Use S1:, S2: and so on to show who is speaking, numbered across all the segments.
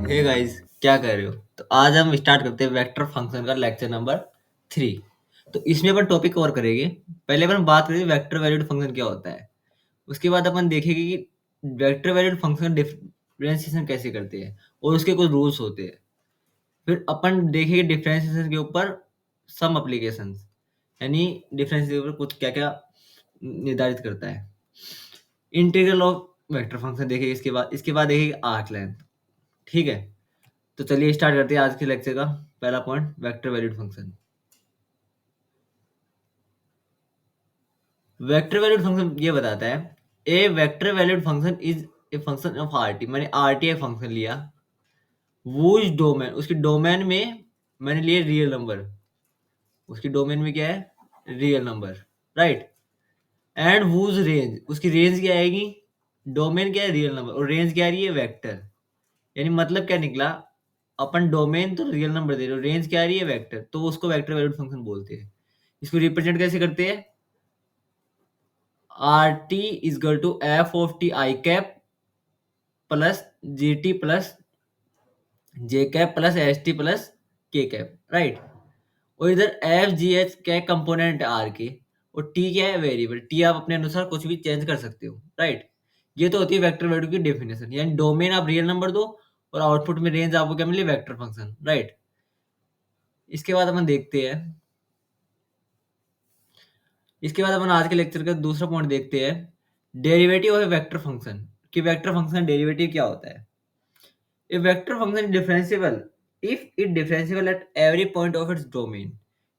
S1: Hey guys, क्या कर रहे हो? तो आज हम स्टार्ट करते हैं वेक्टर फंक्शन का लेक्चर नंबर 3। तो इसमें अपन टॉपिक कवर करेंगे। पहले अपन बात करेंगे वेक्टर वैल्यूड फंक्शन क्या होता है। उसके बाद अपन देखेंगे कि वेक्टर वैल्यूड फंक्शन डिफरेंशिएशन कैसे करते हैं और उसके कुछ रूल्स होते हैं। फिर अपन देखेंगे डिफरेंशिएशन के ऊपर सम एप्लीकेशंस, यानी डिफरेंशिएशन के ऊपर कुछ क्या-क्या निर्धारित करता है। इंटीग्रल ऑफ वेक्टर फंक्शन देखेंगे, इसके बाद देखेंगे आर्क लेंथ। ठीक है? तो चलिए स्टार्ट करते हैं आज के लेक्चर का पहला point, vector valued function. Vector valued function ये बताता है a vector valued function is a function of R T. मैंने आरटी एक फंक्शन लिया, वो इस डोमेन, उसके डोमेन में मैंने लिए रियल नंबर। उसकी डोमेन में क्या है? Real number, right. And whose range, उसकी रेंज क्या आएगी? डोमेन क्या है? रियल नंबर, और रेंज क्या आ रही है? वेक्टर। यानी मतलब क्या निकला, अपन डोमेन तो रियल नंबर दे रहे हो, रेंज क्या आ रही है? वेक्टर, तो उसको वेक्टर वैल्यूड फंक्शन बोलते हैं। इसको रिप्रेजेंट कैसे करते हैं? R t is equal to f of t I cap plus g t plus j cap plus s t plus के कैप, राइट। और इधर एफ जी एच क्या कंपोनेंट आर के, और टी क्या है? वेरिएबल। टी आप अपने अनुसार कुछ भी चेंज कर सकते हो, राइट। ये तो होती है वेक्टर वैल्यू की डेफिनेशन, यानी डोमेन आप रियल नंबर दो और आउटपुट में रेंज आपको क्या मिले? Vector function, right. इसके बाद अपन देखते हैं, इसके बाद अपन आज के लेक्चर का दूसरा पॉइंट देखते हैं, derivative of a vector function. कि वेक्टर फंक्शन डेरिवेटिव क्या होता है। A vector function is differentiable if it differentiable at every point of its domain।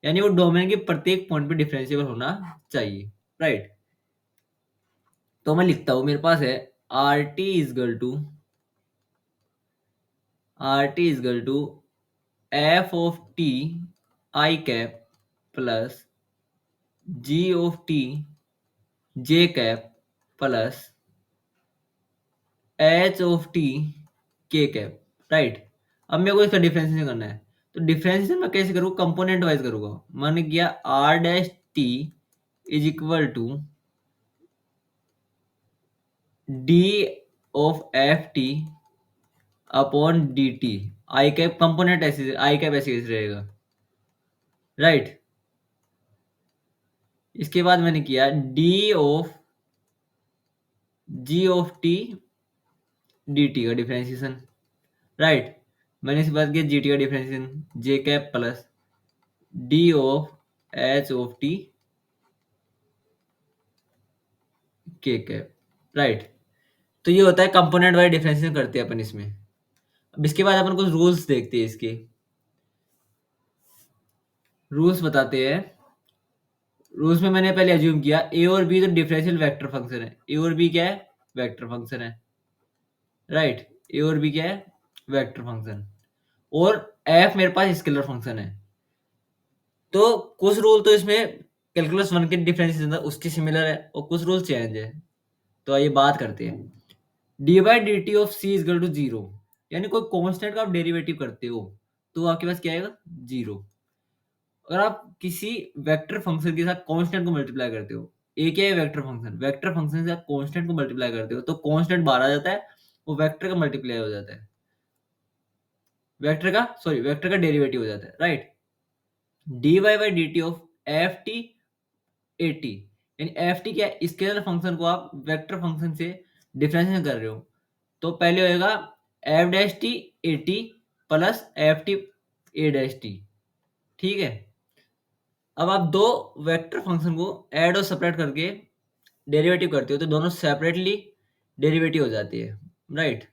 S1: यानी वो डोमेन के प्रत्येक पॉइंट पे डिफरेंशिएबल होना चाहिए, राइट। तो मैं लिखता हूं, मेरे पास है are t is equal to f of t I cap plus g of T J cap plus h of t के कैप, राइट। अब मेरे को इसका डिफरेंशिएशन करना है, तो डिफरेंशिएशन मैं कैसे करूँ? कंपोनेंट वाइज करूँगा। मैंने किया r dash T is equal to d of f t upon d t I cap. Component ऐसे, आई कैप ऐसे कैसे रहेगा, राइट। इसके बाद मैंने किया d of g of t D t का डिफरेंशिएशन, राइट। मैंने इसके बाद किया जी टी का differentiation, j cap plus d of h of t के कैप, राइट। तो ये होता है कंपोनेंट वाइज डिफरेंशिएशन करते हैं अपन इसमें। अब इसके बाद अपन कुछ रूल्स देखते हैं। इसके रूल्स बताते हैं। रूल्स में मैंने पहले अज्यूम किया ए और बी तो डिफरेंशियल वेक्टर फंक्शन है। ए और बी क्या है? वेक्टर फंक्शन है, राइट। ए और बी क्या है? Vector function. और एफ मेरे पास स्केलर फंक्शन है। तो कुछ रूल तो इसमें कैलकुलस वन के डिफरेंशिएशन था उसके सिमिलर है, और कुछ रूल चेंज है। तो आइए बात करते हैं। D by D T of c is equal to zero. यानी कोई कांस्टेंट का आप डेरिवेटिव करते हो तो आपके पास क्या आएगा? जीरो। अगर आप किसी वेक्टर फंक्शन के साथ कांस्टेंट को मल्टीप्लाई करते हो, ए क्या है? Vector function. वेक्टर फंक्शन से आप कांस्टेंट को मल्टीप्लाई करते हो तो कांस्टेंट बाहर आ जाता है, वो वेक्टर का मल्टीप्लाई हो जाता है। वेक्टर का डेरिवेटिव हो जाता है, right. D Y by D T of f t a t, यानी एफ टी क्या है? स्केलर फंक्शन को आप वेक्टर फंक्शन से डिफरेंशिएट कर रहे हो, तो पहले होएगा F dash T a T plus F t A dash T, ठीक है। अब आप दो वेक्टर फंक्शन को ऐड और सेपरेट करके डेरिवेटिव करते हो तो दोनों सेपरेटली डेरिवेटिव हो जाती है, राइट।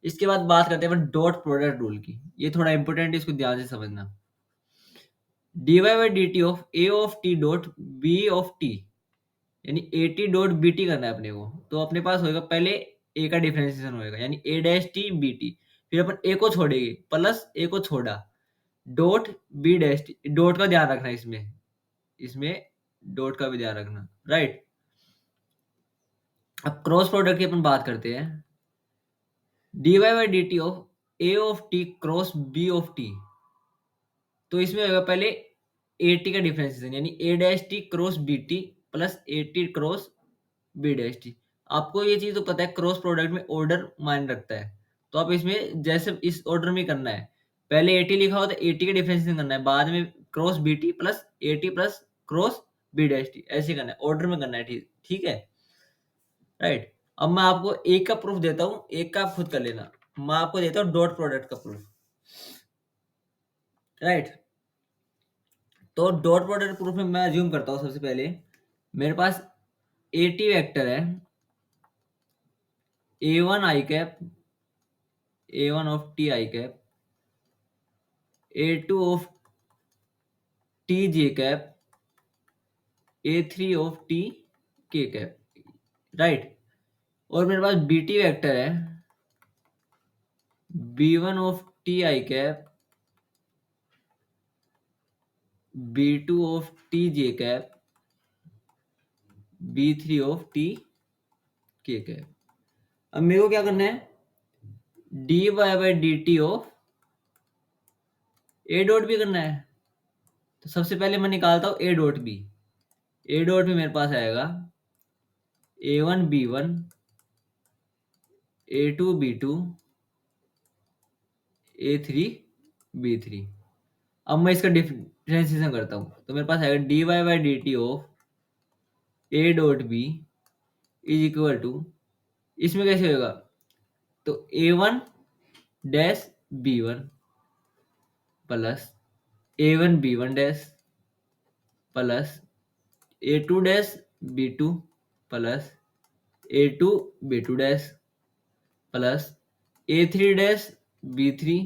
S1: इसके बाद बात करते हैं अपन डॉट प्रोडक्ट रूल की। ये थोड़ा इंपॉर्टेंट है, इसको ध्यान से समझना। D Y by D T of A of T dot B of T, यानी A T dot B T करना है अपने को। तो अपने पास होएगा पहले ए का डिफरेंशिएशन होएगा, यानी ए डैश टी बी टी। फिर अपन ए को छोड़ेंगे, प्लस ए को छोड़ा, dot b dash t. Dot का ध्यान रखना इसमें, इसमें डॉट का भी ध्यान रखना, राइट। अब क्रॉस प्रोडक्ट की अपन बात करते हैं। D Y by D T of A of T cross B of T, तो इसमें होगा पहले ए टी का डिफरेंशिएशन, यानी ए dash T cross B T plus A T cross B dash T. आपको ये चीज तो पता है क्रॉस प्रोडक्ट में ऑर्डर मायने रखता है, तो आप इसमें जैसे इस ऑर्डर में करना है, पहले 80 लिखा हो तो 80 का डिफरेंशिएशन करना है, बाद में cross BT plus 80 plus cross B dash T, ऐसे करना है, ऑर्डर में करना है। ठीक ठीक है, राइट। अब मैं आपको एक का प्रूफ देता हूँ, एक का आप खुद कर लेना। मैं आपको देता हूँ डॉट प्रोडक्ट का प्रूफ, राइट। तो डॉट प्रोडक्ट प्रूफ में मैं अज्यूम करता हूँ सबसे पहले मेरे पास 80 वेक्टर है, A1 I cap, A1 of T I cap, A2 of T J cap, A3 of T K cap, right. और मेरे पास BT वेक्टर है, B1 of T I cap, B2 of T J cap, B3 of T K cap. अब मेरे को क्या करना है, dy by dt of A dot भी करना है। तो सबसे पहले मैं निकालता हूँ A dot b. A dot भी मेरे पास आएगा A1 B1, A2 B2, A3 B3। अब मैं इसका डिफरेंशिएशन करता हूँ, तो मेरे पास आएगा dy by dt of A dot b is equal to, इसमें कैसे होगा, तो A1 dash B1 plus A1 B1 dash plus A2 dash B2 plus A2 B2 dash plus A3 dash B3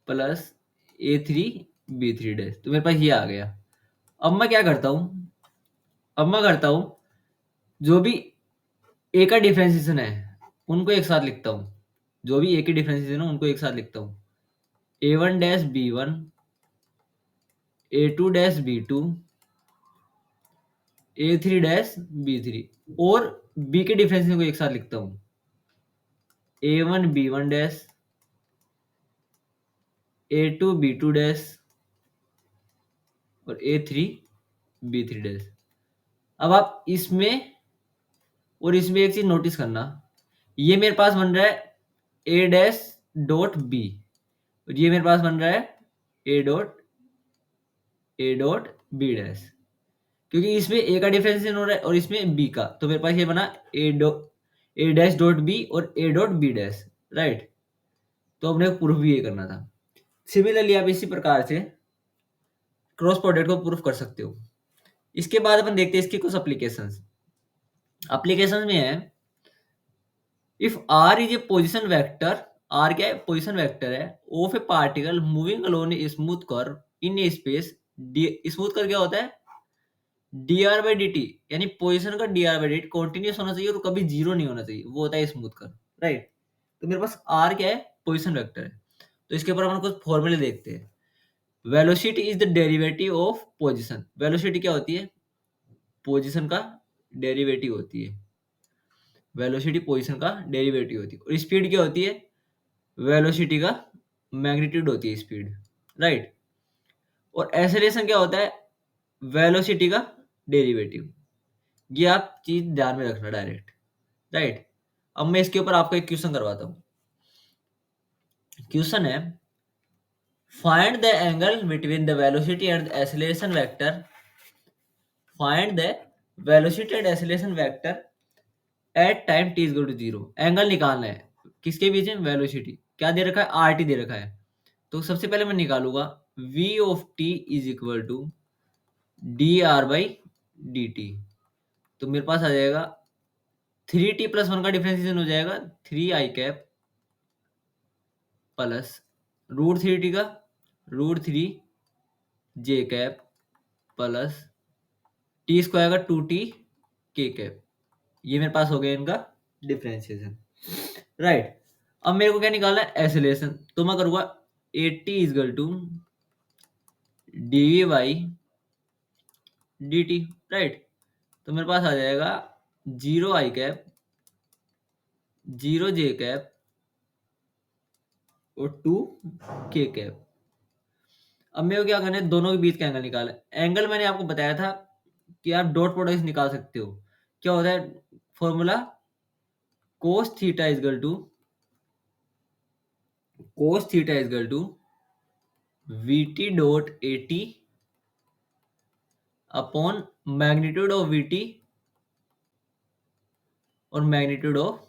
S1: plus A3 B3 dash. तो मेरे पास ये आ गया। अब मैं क्या करता हूँ, अब मैं करता हूँ जो भी ए का डिफरेंशिएशन है उनको एक साथ लिखता हूँ, जो भी ए की डिफरेंशिएशन है उनको एक साथ लिखता हूँ। A1 dash B1, A2 dash B2, A3 dash B3, और बी के डिफरेंशिएशन को एक साथ लिखता हूँ। A1 B1 dash, A2 B2 dash और A3 B3 डैश। अब आप इसमें और इसमें एक चीज नोटिस करना, ये मेरे पास बन रहा है A डैश डॉट बी, और ये मेरे पास बन रहा है A डॉट बी डैश, क्योंकि इसमें ए का डिफरेंशिएशन हो रहा है और इसमें बी का, तो मेरे पास ये बना ए डैश डॉट बी और a dot b dash, right. तो हमने प्रूफ भी ये करना था। सिमिलरली आप इसी प्रकार से क्रॉस प्रोडक्ट को प्रूफ कर सकते हो। इसके बाद अपन देखते हैं इसकी कुछ एप्लीकेशंस। एप्लीकेशन में है, if r is a position vector, r क्या है, पोजिशन वेक्टर है, of a particle moving along a smooth curve in a space, smooth curve क्या होता है, dr बाई dt, यानी पोजिशन का dr बाई dt कॉन्टिन्यूस होना चाहिए और कभी जीरो नहीं होना चाहिए, वो होता है स्मूथ कर्व, राइट। तो मेरे पास आर क्या है, पोजिशन वेक्टर है। तो इसके ऊपर अपन कुछ फॉर्मूले देखते हैं। Velocity is the derivative of position, velocity क्या होती है, पोजिशन का डेरिवेटिव होती है, वेलोसिटी पोजीशन का डेरिवेटिव होती है। और स्पीड क्या होती है, वेलोसिटी का मैग्नीट्यूड होती है स्पीड, राइट। और एक्सेलरेशन क्या होता है, वेलोसिटी का डेरिवेटिव। ये आप चीज ध्यान में रखना डायरेक्ट, राइट। अब मैं इसके ऊपर आपको एक क्वेश्चन करवाता हूँ। क्वेश्चन है, find the angle between the velocity and acceleration vector, find the velocity and acceleration vector at time t is equal to 0। Angle निकालना है किसके बीच में, वेलोसिटी क्या दे रखा है, RT दे रखा है। तो सबसे पहले मैं निकालूंगा v of t is equal to dr by dt। तो मेरे पास आ जाएगा 3t प्लस 1 का डिफरेंशिएशन हो जाएगा 3i कैप प्लस √3t का √3j cap plus t square का 2t k कैप। ये मेरे पास हो गया इनका डिफरेंशिएशन, राइट। अब मेरे को क्या निकालना है, एक्सेलरेशन। तो मैं करूंगा 80 is equal to dv by dt, right. तो मेरे पास आ जाएगा 0i कैप, 0j कैप और 2k कैप। अब मेरे को क्या करना है, दोनों के बीच का एंगल निकालना है। एंगल मैंने आपको बताया था कि आप डॉट प्रोडक्ट निकाल सकते हो। क्या होता है formula, cos theta is equal to cos theta is equal to vt dot at upon magnitude of vt और मैग्नीट्यूड ऑफ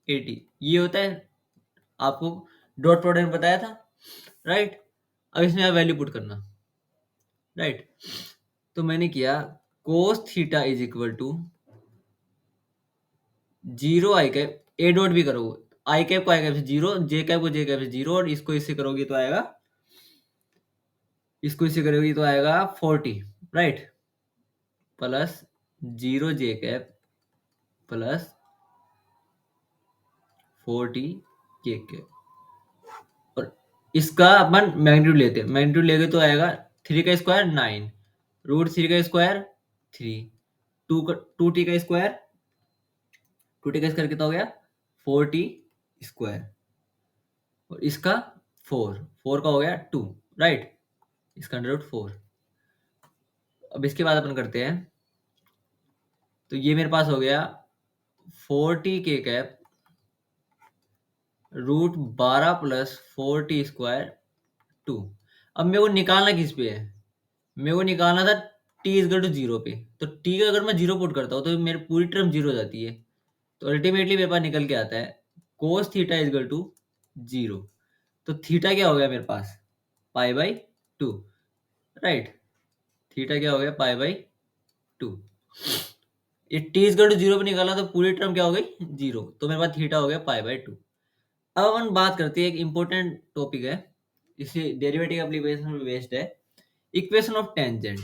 S1: at। ये होता है, आपको डॉट प्रोडक्ट बताया था, राइट। अब इसमें आप वैल्यू पुट करना, राइट। तो मैंने किया cos theta is equal to 0 i cap, a dot भी करोगे, आई कैप को आई कैप से 0, जे कैप को जे कैप से 0, और इसको इससे करोगे तो आएगा, इसको इससे करोगे तो आएगा 40, राइट, प्लस 0 जे कैप प्लस 40 के कैप। और इसका अपन मैग्नीट्यूड लेते हैं, मैग्नीट्यूड लेंगे तो आएगा 3 का स्क्वायर 9, रूट 3 का स्क्वायर 3, 2 टी का स्क्वायर, 2 टी का स्क्वायर कितना हो गया 4t स्क्वायर, और इसका 4 का हो गया 2, राइट, इसका अंडर रूट 4। अब इसके बाद अपन करते हैं, तो ये मेरे पास हो गया 4t के cap root 12 plus 4t square 2। अब मेरे को निकालना किस पे है, मेरे को निकालना था t इजकल टू 0 पे। तो t का अगर मैं 0 पुट करता हूँ तो मेरी पूरी टर्म 0 हो जाती है। तो अल्टीमेटली मेरे पास निकल के आता है cos थीटा इजकल टू 0। तो थीटा क्या हो गया मेरे पास पाई बाई 2, राइट। थीटा क्या हो गया पाई बाई 2। ये t इजकल टू 0 पे निकाला तो पूरी टर्म क्या हो गई 0, तो मेरे पास थीटा हो गया पाई बाई 2। अब अपन बात करते हैं, एक इंपॉर्टेंट टॉपिक है, इसे डेरिवेटिव एप्लीकेशन में बेस्ड है, इक्वेशन ऑफ टेंजेंट।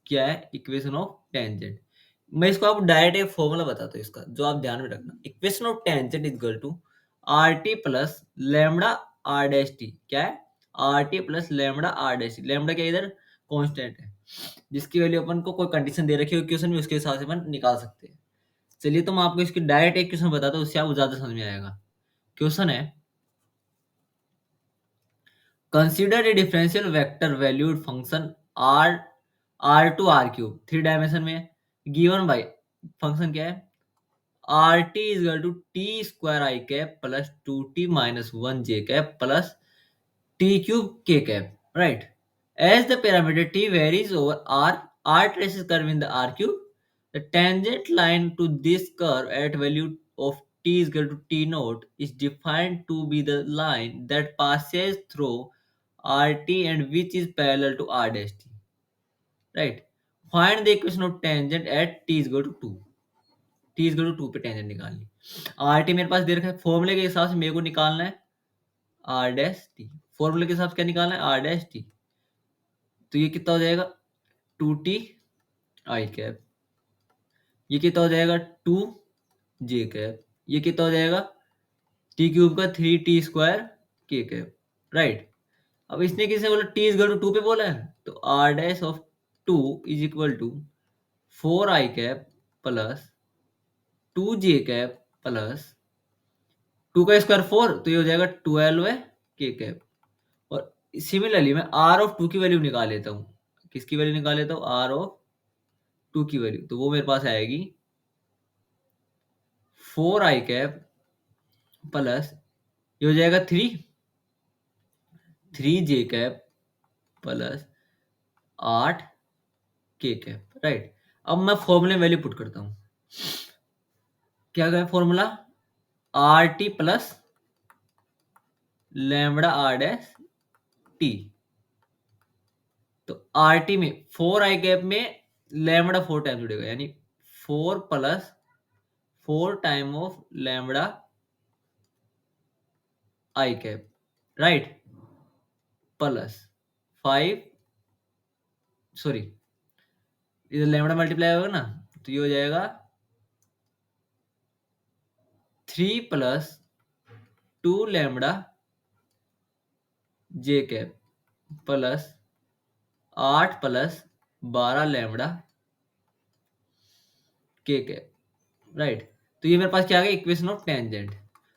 S1: क्या है इक्वेशन ऑफ टेंजेंट? मैं इसको आपको डायरेक्ट एक फॉर्मूला बताता हूँ इसका, जो आप ध्यान में रखना। Equation of tangent is equal to r t plus lambda r dash T. क्या है are t plus lambda r dash t. Lambda क्या इधर कांस्टेंट है, जिसकी वैल्यू अपन को कोई कंडीशन दे रखी है इक्वेशन में, उसके हिसाब से अपन निकाल सकते हैं। चलिए तो मैं आपको इसकी डायरेक्ट एक क्वेश्चन बताता हूँ, उससे आपको ज्यादा समझ में आएगा। क्वेश्चन है consider a differential vector valued function R R to R cube 3 dimension में गिवन बाय फंक्शन क्या है are T is equal to T square I cap plus 2t minus 1 J cap plus T cube K cap, right. As the parameter t varies over r traces curve in the r cube, the tangent line to this curve at value of t is equal to t naught is defined to be the line that passes through rt and which is parallel to r dash t, right। Find the equation of tangent at t is equal to 2। t is equal to 2 पे tangent निकालनी। rt मेरे पास दे रखा है, फॉर्मूले के हिसाब से मेरे को निकालना है r डैश t। फॉर्मूले के हिसाब से क्या निकालना है r डैश t। तो ये कितना हो जाएगा 2t आई कैप, ये कितना हो जाएगा 2 जे कैप, ये कितना हो जाएगा टी क्यूब का 3t स्क्वायर के कैप, राइट। अब इसने किसे बोला t इज इक्वल टू 2 पे बोला है, तो r dash of 2 is equal to 4 i cap plus 2 j cap plus 2 का स्क्वायर 4, तो ये हो जाएगा 12 है के कैप। और सिमिलरली मैं r ऑफ 2 की वैल्यू निकाल लेता हूँ। किसकी वैल्यू निकाल लेता हूँ r ऑफ 2 की वैल्यू, तो वो मेरे पास आएगी 4 आई कैप प्लस ये हो जाएगा 3 जे कैप प्लस 8 के कैप, राइट। अब मैं फॉर्मूले में वैल्यू पुट करता हूँ। क्या है formula r t plus lambda r dash t. तो आर टी में 4 आई कैप में लैम्बडा 4 टाइम जुड़ेगा, यानी 4 plus 4 time of lambda i cap, right, plus 5, sorry इधर लैम्बडा मल्टीप्लाई होगा ना, तो ये हो जाएगा 3 plus 2 lambda j cap plus 8 plus 12 lambda k cap, right. तो ये मेरे पास क्या आ गया इक्वेशन ऑफ टेंजेंट।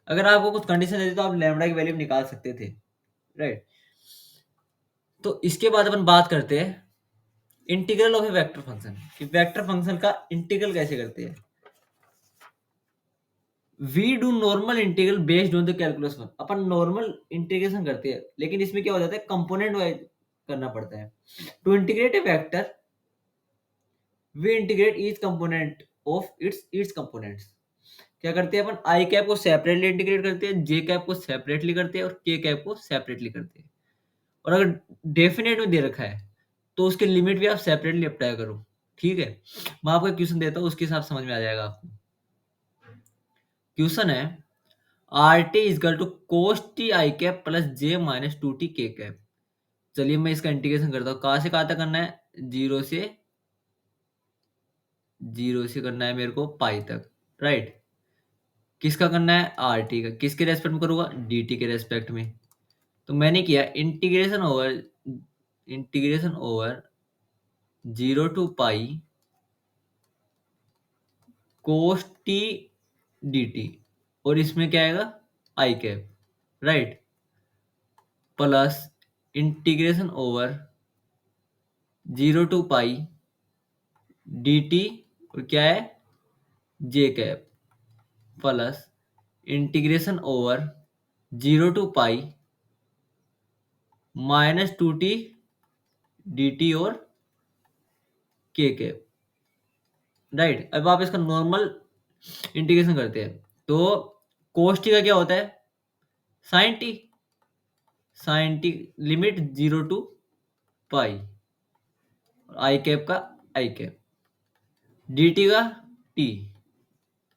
S1: अगर आपको कुछ कंडीशन देती तो आप लैम्बडा की वैल्यू निकाल सकते थे, राइट। तो इसके बाद अपन बात करते हैं integral of a vector function, कि वेक्टर फंक्शन का इंटीग्रल कैसे करते हैं। We do normal integral based on the calculus one. अपन नॉर्मल इंटीग्रेशन करते हैं, लेकिन इसमें क्या हो जाता है, कंपोनेंट वाइज करना पड़ता है। To integrate a vector we integrate each component of its components. क्या करते हैं अपन, आई कैप को सेपरेटली इंटीग्रेट करते हैं, जे कैप को सेपरेटली करते हैं और के कैप को सेपरेटली करते हैं। और अगर डेफिनेट में दे रखा है तो उसके लिमिट भी आप सेपरेटली अप्लाई करो। ठीक है, मैं आपको एक क्वेश्चन देता हूँ, उसके हिसाब से समझ में आ जाएगा आपको। क्वेश्चन है are t is equal to cos T I cap plus j minus two t के कैप। चलिए मैं इसका इंटीग्रेशन करता हूँ। कहाँ से कहाँ तक करना है, जीरो से करना है मेरे को पाई तक, राइट। किसका करना है, आर टी का। किसके रेस्पेक्ट में करूँगा, डी टी के रेस्पेक्ट में। तो मैंने किया integration over zero to pi cos T D T, और इसमें क्या आएगा, I cap, right, plus integration over zero to pi D T, और क्या है, J cap, plus integration over zero to pi minus two T D T और K cap, right. अब आप इसका नॉर्मल इंटीग्रेशन करते हैं तो कोस टी का क्या होता है, sine t. Sine t limit zero to pi, i cap का आई कैप, डी टी का टी,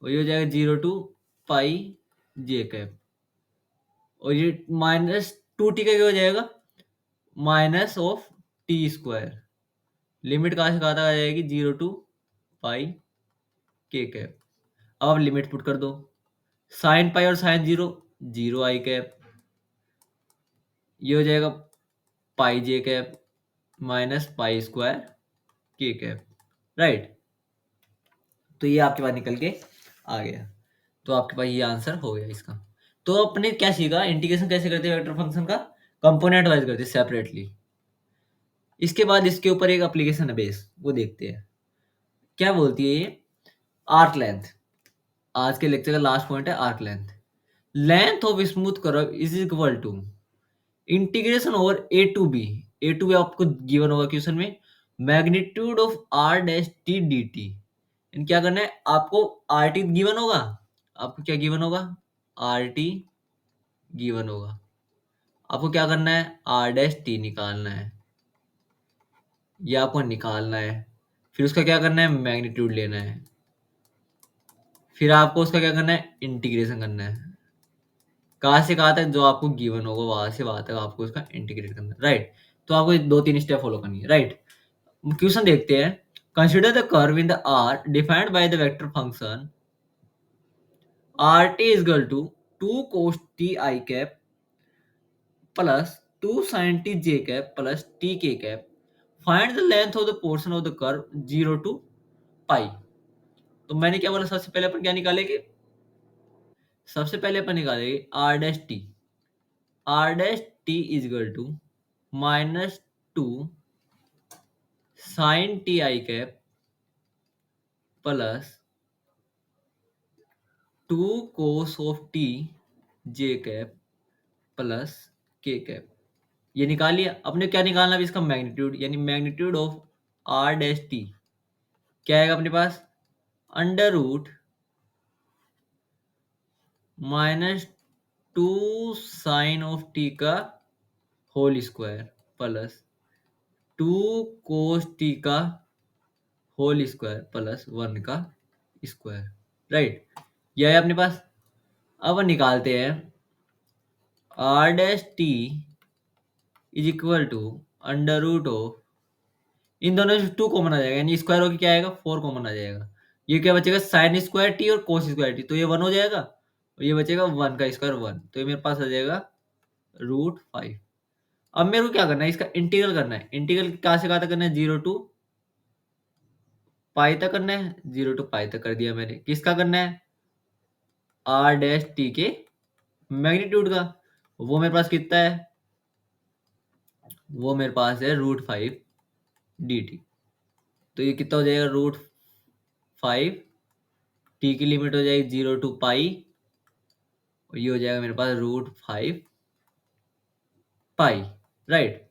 S1: और ये हो जाएगा zero to pi j cap, और ये माइनस टू टी का क्या हो जाएगा, minus of t square. Limit कहाँ से कहाँ तक आ जाएगी, जीरो टू पाई के कैप। अब आप लिमिट पुट कर दो, साइन पाई और साइन जीरो, जीरो आई कैप, ये हो जाएगा पाई j cap minus pi square के कैप, राइट। तो ये आपके पास निकल के आ गया। तो आपके पास ये आंसर हो गया इसका। तो अपने क्या सीखा, इंटीग्रेशन कैसे करते हैं वेक्टर फंक्शन का, कंपोनेंट वाइज करते हैं सेपरेटली। इसके बाद इसके ऊपर एक एप्लीकेशन है बेस, वो देखते हैं क्या बोलती है ये। आर्क लेंथ, आज के लेक्चर का लास्ट पॉइंट है arc length. Length of smooth curve is equal to integration over a to b आपको गिवन होगा क्वेश्चन में, magnitude of are dash t D t. क्या करना है आपको, आर टी गिवन होगा, आपको क्या गिवन होगा, आर टी गिवन होगा। आपको क्या करना है, आर डैश टी निकालना है, ये आपको निकालना है। फिर उसका क्या करना है, मैग्नीट्यूड लेना है। फिर आपको उसका क्या करना है, इंटीग्रेशन करना है। कहाँ से कहाँ तक, जो आपको गिवन होगा वहां से वहां तक आपको उसका इंटीग्रेट करना है, राइट। तो आपको दो तीन स्टेप फॉलो करनी है, राइट। क्वेश्चन देखते हैं। Consider the curve in the R defined by the vector function R T is equal to two cos T I cap plus two sine T J cap plus T के cap. Find the length of the portion of the curve zero to pi. तो मैंने क्या बोला, सबसे पहले अपन क्या निकालेंगे, सबसे पहले अपन निकालेंगे R dash T. R dash T is equal to minus two sine T I cap plus two cos of T J cap plus के कैप। ये निकालिए। अपने क्या निकालना है इसका, मैग्नीट्यूड, यानी magnitude of are dash T क्या आएगा अपने पास, under root minus two sine of T का whole square plus two cos T का होल स्क्वायर प्लस वन का स्क्वायर, राइट। यह है अपने पास। अब निकालते हैं R dash T is equal to under root of, इन दोनों से टू कॉमन आ जाएगा, यानी स्क्वायर होकर क्या आएगा, फोर कॉमन आ जाएगा। ये क्या बचेगा, साइन स्क्वायर टी और कोस स्क्वायर टी, तो ये वन हो जाएगा, और ये बचेगा वन का स्क्वायर वन, तो ये मेरे पास आ जाएगा रूट फाइव। अब मेरे को क्या करना है, इसका इंटीग्रल करना है। इंटीग्रल कहाँ से कहाँ तक करना है, जीरो टू पाई तक करना है। जीरो टू पाई तक कर दिया मैंने। किसका करना है, आर डैश टी के मैग्नीट्यूड का। वो मेरे पास कितना है, वो मेरे पास है रूट फाइव डी टी। तो ये कितना हो जाएगा, रूट फाइव, टी की लिमिट हो जाएगी जीरो टू पाई ये हो जाएगा मेरे पास √5 पाई, राइट।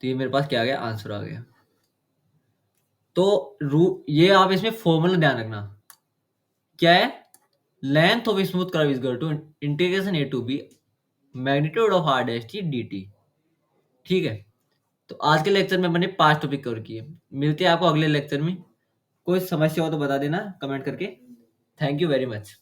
S1: तो ये मेरे पास क्या आ गया, आंसर आ गया। तो रू ये आप इसमें फॉर्मूला ध्यान रखना क्या है, length of smooth curve is equal to integration a to b magnitude of are dash t D t. ठीक है, तो आज के लेक्चर में मैंने 5 टॉपिक कवर किए। मिलते हैं आपको अगले लेक्चर में। कोई समस्या हो तो बता देना कमेंट करके। Thank you very much.